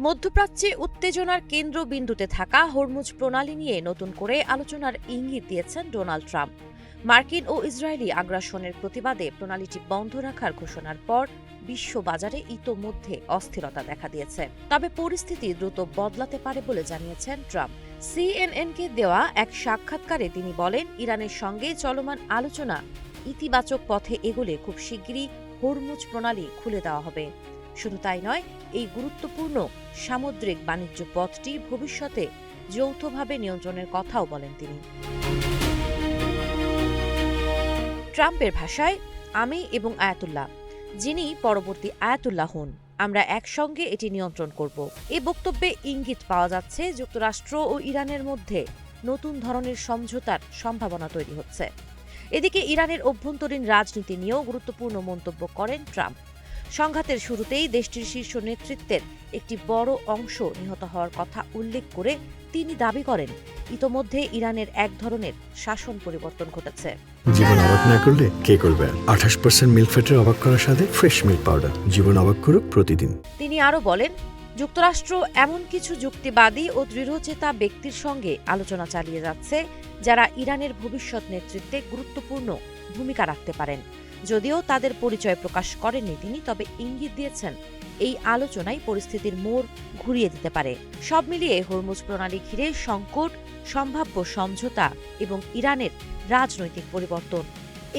মধ্যপ্রাচ্যে উত্তেজনার কেন্দ্রবিন্দুতে থাকা হরমুজ প্রণালী নিয়ে নতুন করে আলোচনার ইঙ্গিত দিয়েছেন ডোনাল্ড ট্রাম্প। মার্কিন ও ইসরায়েলি আগ্রাসনের প্রতিবাদে প্রণালীটি বন্ধ রাখার ঘোষণার পর বিশ্ব বাজারে ইতোমধ্যে অস্থিরতা দেখা দিয়েছে। তবে পরিস্থিতি দ্রুত বদলাতে পারে বলে জানিয়েছেন ট্রাম্প। সিএনএনকে দেওয়া এক সাক্ষাৎকারে তিনি বলেন, ইরানের সঙ্গে চলমান আলোচনা ইতিবাচক পথে এগোলে খুব শিগগিরই হরমুজ প্রণালী খুলে দেওয়া হবে। শুধু তাই নয়, এই গুরুত্বপূর্ণ সামুদ্রিক বাণিজ্য পথটি ভবিষ্যতে যৌথভাবে নিয়ন্ত্রণের কথাও বলেন তিনি। ট্রাম্পের ভাষায়, আমি এবং আয়াতুল্লাহ, যিনি পরবর্তী আয়াতুল্লাহ হন, আমরা একসঙ্গে এটি নিয়ন্ত্রণ করব। এ বক্তব্যে ইঙ্গিত পাওয়া যাচ্ছে যুক্তরাষ্ট্র ও ইরানের মধ্যে নতুন ধরনের সমঝোতার সম্ভাবনা তৈরি হচ্ছে। এদিকে ইরানের অভ্যন্তরীণ রাজনীতি নিয়েও গুরুত্বপূর্ণ মন্তব্য করেন ট্রাম্প। সংঘাতের শুরুতেই দেশটির শীর্ষ নেতৃত্বের একটি বড় অংশ নিহত হওয়ার কথা উল্লেখ করে তিনি দাবি করেন, ইতোমধ্যে ইরানের এক ধরনের শাসন পরিবর্তন ঘটেছে। জীবন অবাক না করলে কে করবে? 28% মিল্ক ফ্যাটের অবাক করার সাথে ফ্রেশ মিল্ক পাউডার। জীবন অবাক করুক প্রতিদিন। তিনি আরও বলেন, যুক্তরাষ্ট্র এমন কিছু যুক্তিবাদী ও দৃঢ়চেতা ব্যক্তির সঙ্গে আলোচনা চালিয়ে যাচ্ছে যারা ইরানের ভবিষ্যৎ নেতৃত্বে গুরুত্বপূর্ণ ভূমিকা রাখতে পারেন। যদিও তাদের পরিচয় প্রকাশ করেননি তিনি, তবে ইঙ্গিত দিয়েছেন এই আলোচনায় পরিস্থিতির মোড় ঘুরিয়ে দিতে পারে। সব মিলিয়ে হরমুজ প্রণালী ঘিরে সংকট, সম্ভাব্য সমঝোতা এবং ইরানের রাজনৈতিক পরিবর্তন,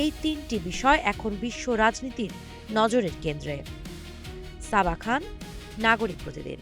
এই তিনটি বিষয় এখন বিশ্ব রাজনীতির নজরের কেন্দ্রে। সাবা খান, নাগরিক প্রতিদিন।